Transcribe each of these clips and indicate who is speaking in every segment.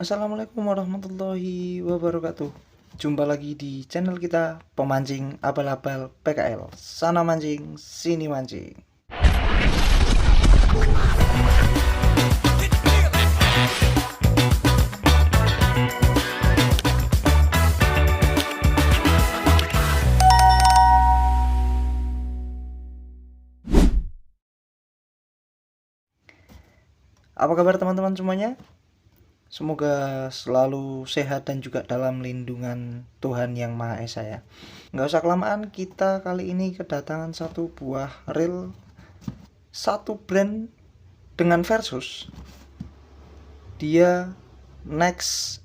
Speaker 1: Assalamualaikum warahmatullahi wabarakatuh. Jumpa lagi di channel kita Pemancing Abal-abal PKL. Sana mancing, sini mancing. Apa kabar teman-teman semuanya? Semoga selalu sehat dan juga dalam lindungan Tuhan Yang Maha Esa ya. Nggak usah kelamaan, kita kali ini kedatangan satu buah reel, satu brand dengan versus. Dia Next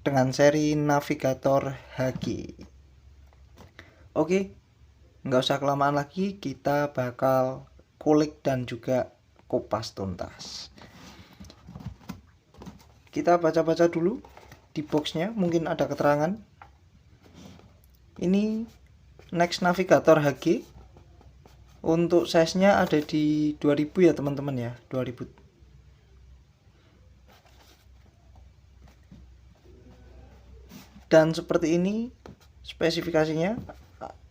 Speaker 1: dengan seri Navigator HG. Oke, nggak usah kelamaan lagi, kita bakal kulik dan juga kupas tuntas. Kita baca-baca dulu di boxnya, mungkin ada keterangan. Ini Next Navigator HG. Untuk size-nya ada di 2000 ya teman-teman ya, 2000. Dan seperti ini spesifikasinya.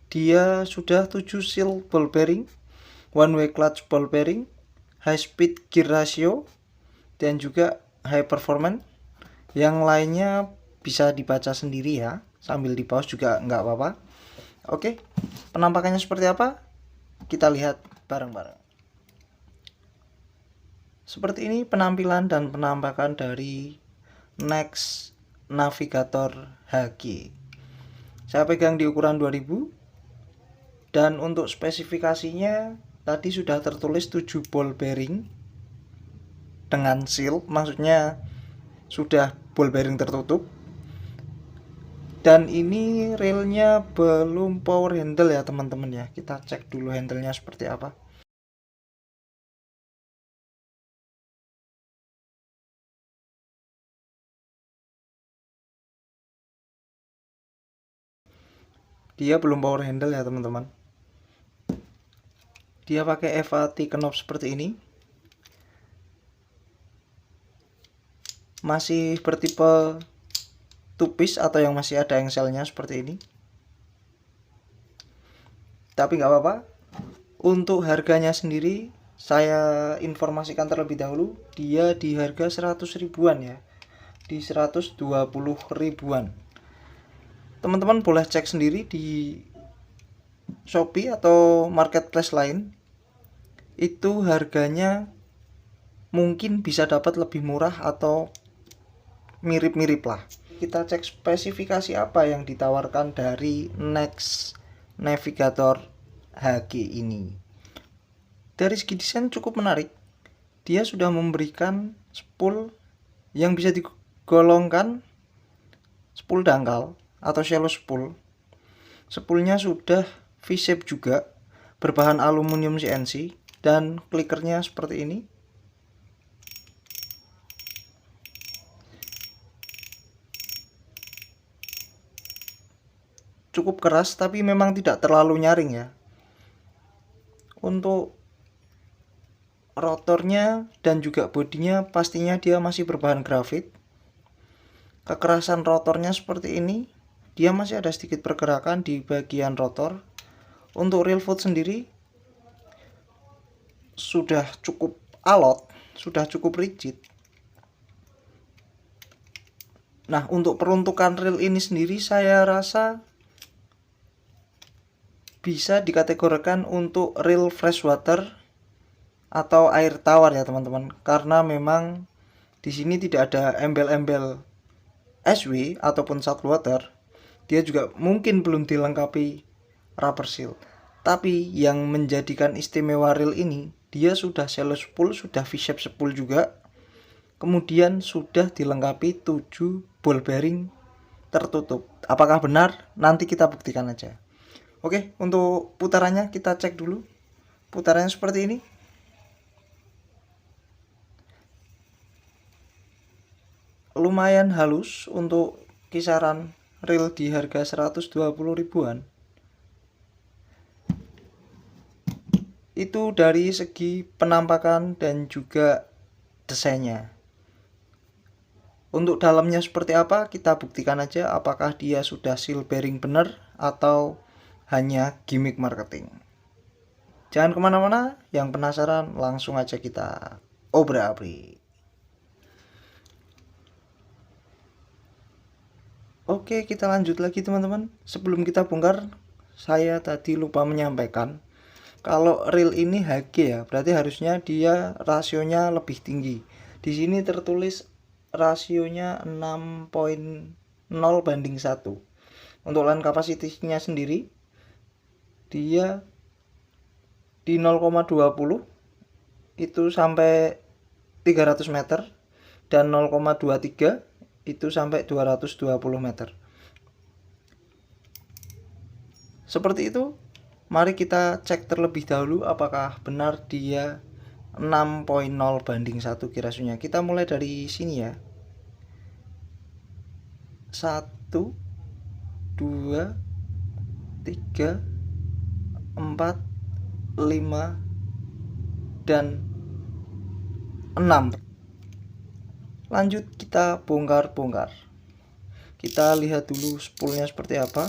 Speaker 1: Dia sudah 7 seal ball bearing, one way clutch ball bearing, high speed gear ratio, dan juga high performance. Yang lainnya bisa dibaca sendiri ya, sambil di pause juga nggak apa-apa. Oke, penampakannya seperti apa? Kita lihat bareng-bareng. Seperti ini penampilan dan penampakan dari Next Navigator HG. Saya pegang di ukuran 2000. Dan untuk spesifikasinya tadi sudah tertulis 7 ball bearing dengan seal, maksudnya sudah ball bearing tertutup. Dan ini reelnya belum power handle ya teman-teman ya. Kita cek dulu handlenya seperti apa. Dia belum power handle ya teman-teman. Dia pakai FAT knob seperti ini. Masih bertipe two-piece atau yang masih ada engselnya seperti ini. Tapi nggak apa-apa. Untuk harganya sendiri saya informasikan terlebih dahulu, dia di harga 100 ribuan ya. Di 120 ribuan. Teman-teman boleh cek sendiri di Shopee atau marketplace lain. Itu harganya mungkin bisa dapat lebih murah atau mirip-mirip lah. Kita cek spesifikasi apa yang ditawarkan dari Next Navigator HG ini. Dari segi desain cukup menarik. Dia sudah memberikan spool yang bisa digolongkan spool dangkal atau shallow spool. Spoolnya sudah V-shape juga, berbahan aluminium CNC, dan klikernya seperti ini. Cukup keras tapi memang tidak terlalu nyaring ya. Untuk rotornya dan juga bodinya pastinya dia masih berbahan grafit. Kekerasan rotornya seperti ini. Dia masih ada sedikit pergerakan di bagian rotor. Untuk reel foot sendiri sudah cukup alot, sudah cukup rigid. Nah, untuk peruntukan reel ini sendiri saya rasa bisa dikategorikan untuk reel freshwater atau air tawar ya teman-teman, karena memang di sini tidak ada embel-embel SW ataupun saltwater. Dia juga mungkin belum dilengkapi rubber seal. Tapi yang menjadikan istimewa reel ini, dia sudah shallow spool, sudah V-shape spool juga. Kemudian sudah dilengkapi 7 ball bearing tertutup. Apakah benar? Nanti kita buktikan aja. Oke, untuk putarannya kita cek dulu. Putarannya seperti ini. Lumayan halus untuk kisaran reel di harga 120 ribuan. Itu dari segi penampakan dan juga desainnya. Untuk dalamnya seperti apa, kita buktikan aja apakah dia sudah seal bearing benar atau hanya gimmick marketing. Jangan kemana-mana, yang penasaran langsung aja kita obrak-abrik. Oke, kita lanjut lagi teman-teman. Sebelum kita bongkar, saya tadi lupa menyampaikan kalau reel ini HG ya, berarti harusnya dia rasionya lebih tinggi. Di sini tertulis rasionya 6,0/1. Untuk line capacity-nya sendiri dia di 0,20 itu sampai 300 meter dan 0,23 itu sampai 220 meter. Seperti itu. Mari kita cek terlebih dahulu apakah benar dia 6,0/1 kirasunya. Kita mulai dari sini ya. 1, 2, 3, 4, 5, dan 6. Lanjut kita bongkar-bongkar. Kita lihat dulu spoolnya seperti apa.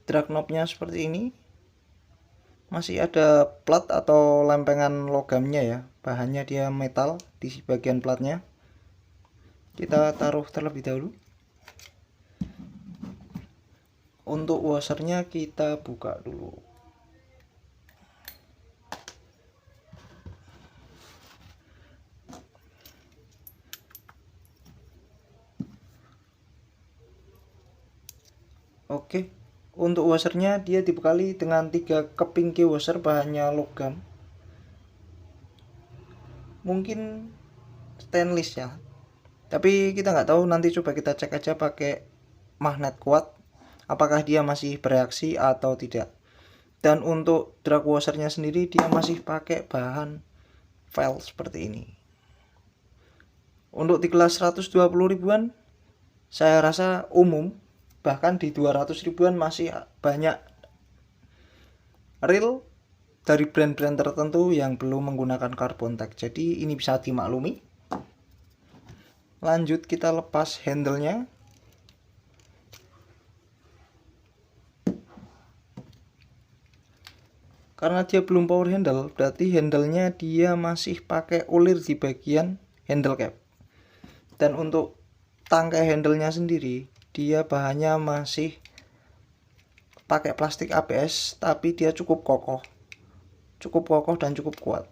Speaker 1: Drag knobnya seperti ini. Masih ada plat atau lempengan logamnya ya. Bahannya dia metal di bagian platnya. Kita taruh terlebih dahulu. Untuk washernya kita buka dulu. Oke, untuk washernya dia dibekali dengan 3 keping key washer bahannya logam. Mungkin stainless ya. Tapi kita nggak tahu, nanti coba kita cek aja pakai magnet kuat apakah dia masih bereaksi atau tidak. Dan untuk drag washernya sendiri dia masih pakai bahan file seperti ini. Untuk di kelas 120 ribuan saya rasa umum, bahkan di 200 ribuan masih banyak reel dari brand-brand tertentu yang belum menggunakan carbon tag. Jadi ini bisa dimaklumi. Lanjut kita lepas handle-nya. Karena dia belum power handle, berarti handle-nya dia masih pakai ulir di bagian handle cap. Dan untuk tangkai handle-nya sendiri, dia bahannya masih pakai plastik ABS, tapi dia cukup kokoh dan cukup kuat.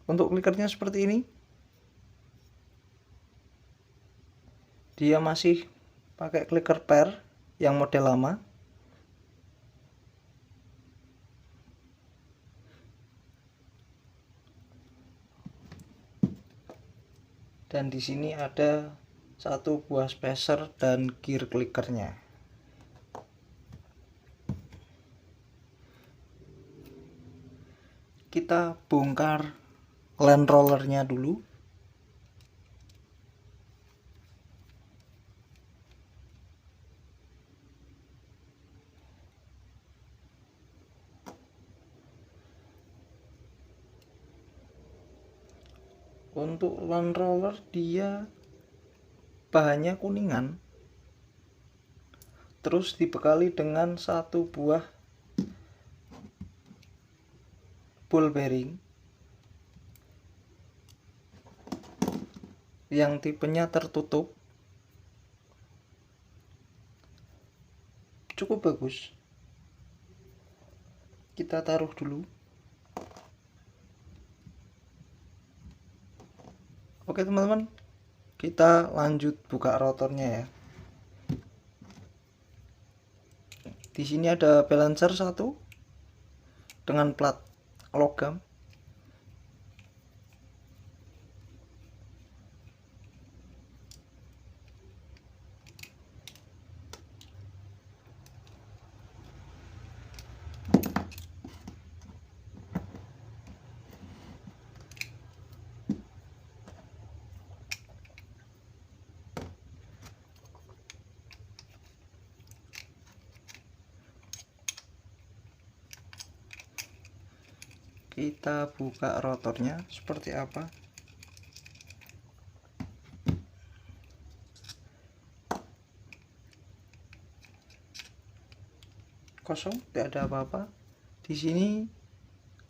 Speaker 1: Untuk klikernya seperti ini, dia masih pakai clicker pair yang model lama. Dan di sini ada satu buah spacer dan gear clickernya. Kita bongkar land rollernya dulu. Untuk land roller dia bahannya kuningan, terus dibekali dengan satu buah ball bearing yang tipenya tertutup, cukup bagus. Kita taruh dulu. Oke teman-teman, kita lanjut buka rotornya ya. Di sini ada balancer satu dengan plat logam. Kita buka rotornya seperti apa. Kosong, tidak ada apa-apa. Di sini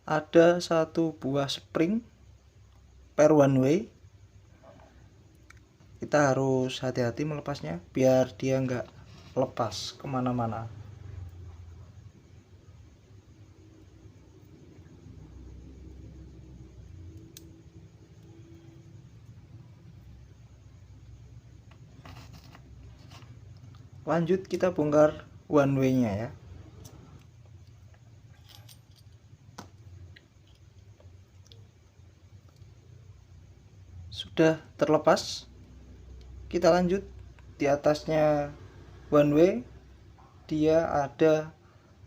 Speaker 1: ada satu buah spring per one way. Kita harus hati-hati melepasnya biar dia nggak lepas kemana-mana. Lanjut kita bongkar one way nya ya. Sudah terlepas, kita lanjut. Di atasnya one way dia ada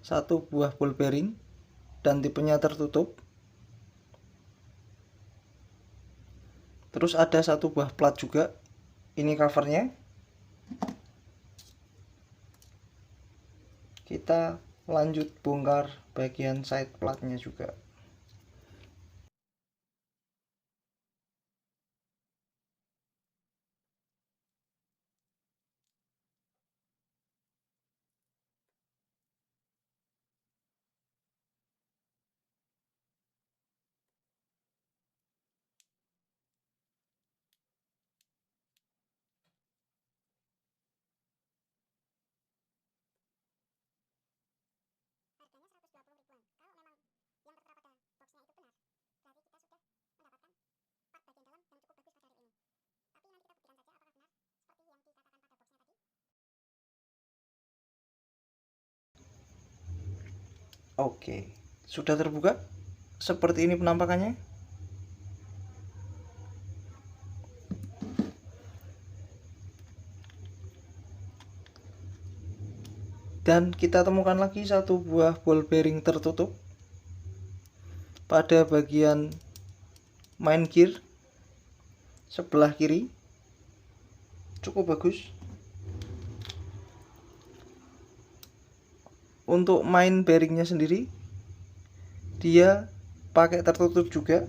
Speaker 1: satu buah ball bearing dan tipenya tertutup. Terus ada satu buah plat juga, ini covernya. Kita lanjut bongkar bagian side platnya juga. Oke, sudah terbuka. Seperti ini penampakannya. Dan kita temukan lagi satu buah ball bearing tertutup pada bagian main gear sebelah kiri. Cukup bagus. Untuk main bearingnya sendiri dia pakai tertutup juga,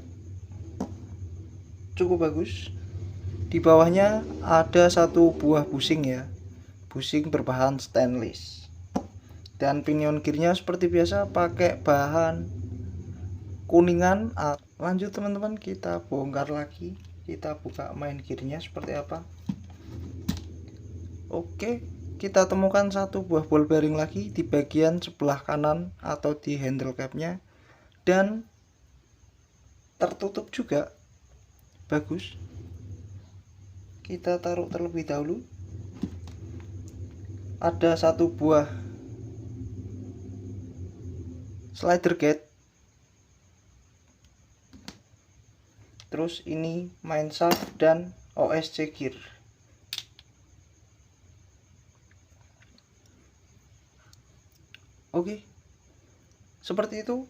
Speaker 1: cukup bagus. Di bawahnya ada satu buah bushing ya, bushing berbahan stainless. Dan pinion gearnya seperti biasa pakai bahan kuningan. Lanjut teman-teman, kita bongkar lagi. Kita buka main gearnya seperti apa. Oke, kita temukan satu buah ball bearing lagi di bagian sebelah kanan atau di handle capnya, dan tertutup juga, bagus. Kita taruh terlebih dahulu. Ada satu buah slider gate. Terus ini main shaft dan OSC gear. Oke, seperti itu.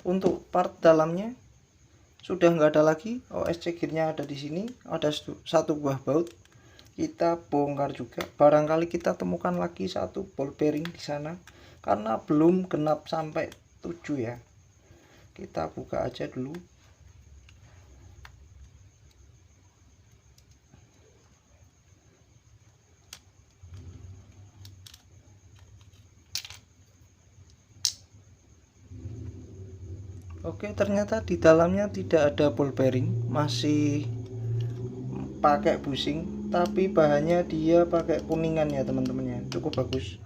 Speaker 1: Untuk part dalamnya sudah nggak ada lagi. OSC gearnya ada di sini. Ada satu buah baut. Kita bongkar juga. Barangkali kita temukan lagi satu ball bearing di sana, karena belum genap sampai 7 ya. Kita buka aja dulu. Oke, ternyata di dalamnya tidak ada ball bearing, masih pakai bushing, tapi bahannya dia pakai kuningan ya teman-teman ya, cukup bagus.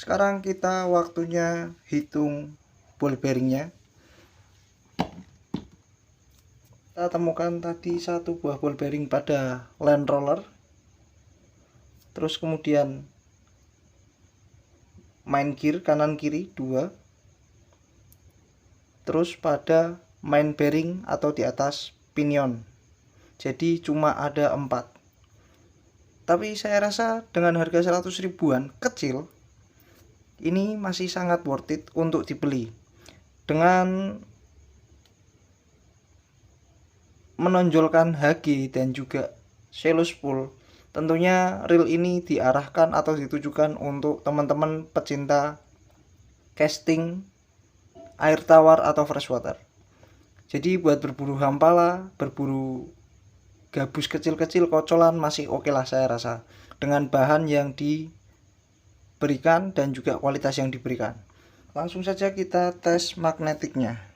Speaker 1: Sekarang kita waktunya hitung ball bearingnya. Kita temukan tadi satu buah ball bearing pada land roller, terus kemudian main gear kanan kiri 2, terus pada main bearing atau di atas pinion, jadi cuma ada 4. Tapi saya rasa dengan harga 100 ribuan kecil ini masih sangat worth it untuk dibeli. Dengan menonjolkan HG dan juga shallow spool, tentunya reel ini diarahkan atau ditujukan untuk teman-teman pecinta casting air tawar atau freshwater. Jadi buat berburu hampala, berburu gabus kecil-kecil, kocolan masih oke lah saya rasa, dengan bahan yang diberikan dan juga kualitas yang diberikan. Langsung saja kita tes magnetiknya.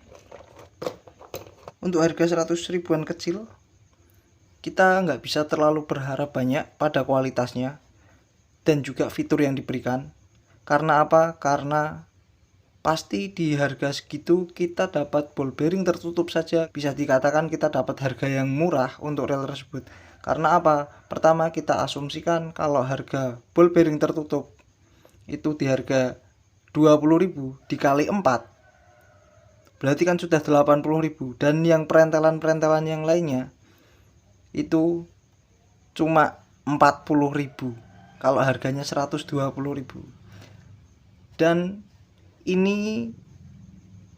Speaker 1: Untuk harga 100 ribuan kecil, kita nggak bisa terlalu berharap banyak pada kualitasnya dan juga fitur yang diberikan. Karena apa? Karena pasti di harga segitu kita dapat ball bearing tertutup saja bisa dikatakan kita dapat harga yang murah untuk rel tersebut. Karena apa? Pertama, kita asumsikan kalau harga ball bearing tertutup itu di harga 20.000 dikali 4 berarti kan sudah 80.000, dan yang perentelan-perentelan yang lainnya itu cuma 40.000 kalau harganya 120.000. Dan ini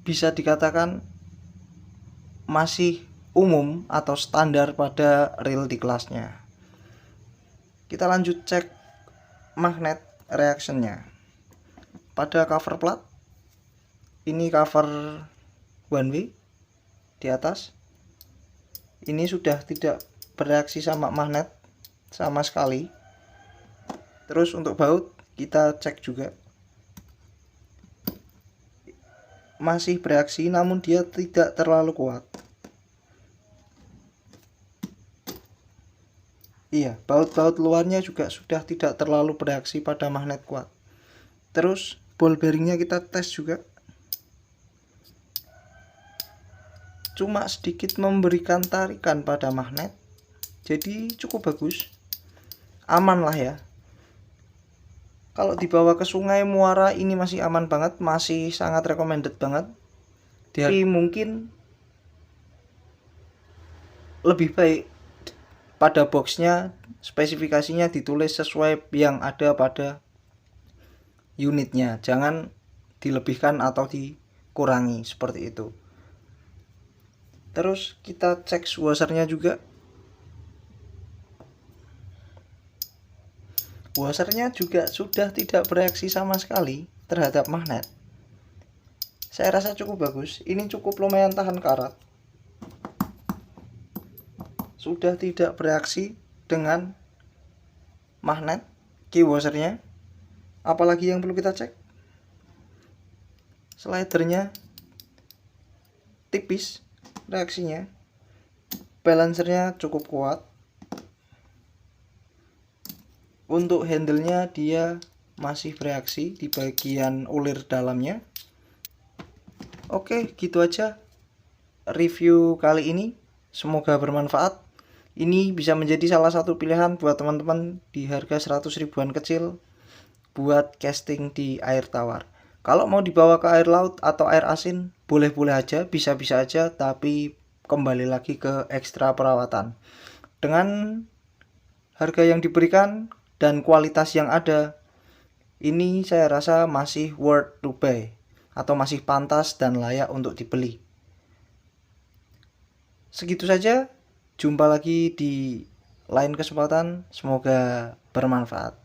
Speaker 1: bisa dikatakan masih umum atau standar pada reel di kelasnya. Kita lanjut cek magnet reactionnya. Pada cover plat, ini cover one way di atas, ini sudah tidak bereaksi sama magnet sama sekali. Terus untuk baut kita cek juga, masih bereaksi namun dia tidak terlalu kuat. Iya, baut-baut luarnya juga sudah tidak terlalu bereaksi pada magnet kuat. Terus ball bearingnya kita tes juga, cuma sedikit memberikan tarikan pada magnet, jadi cukup bagus, aman lah ya. Kalau dibawa ke sungai, muara, ini masih aman banget, masih sangat recommended banget. Tapi mungkin lebih baik pada boxnya spesifikasinya ditulis sesuai yang ada pada unitnya, jangan dilebihkan atau dikurangi seperti itu. Terus kita cek washernya juga. Washernya juga sudah tidak bereaksi sama sekali terhadap magnet. Saya rasa cukup bagus. Ini cukup lumayan tahan karat. Sudah tidak bereaksi dengan magnet key washernya. Apalagi yang perlu kita cek? Slidernya tipis reaksinya. Balancernya cukup kuat. Untuk handle-nya dia masih bereaksi di bagian ulir dalamnya. Oke, gitu aja review kali ini. Semoga bermanfaat. Ini bisa menjadi salah satu pilihan buat teman-teman di harga 100 ribuan kecil buat casting di air tawar. Kalau mau dibawa ke air laut atau air asin, boleh-boleh aja, bisa-bisa aja, tapi kembali lagi ke ekstra perawatan. Dengan harga yang diberikan dan kualitas yang ada, ini saya rasa masih worth to buy atau masih pantas dan layak untuk dibeli. Segitu saja, jumpa lagi di lain kesempatan, semoga bermanfaat.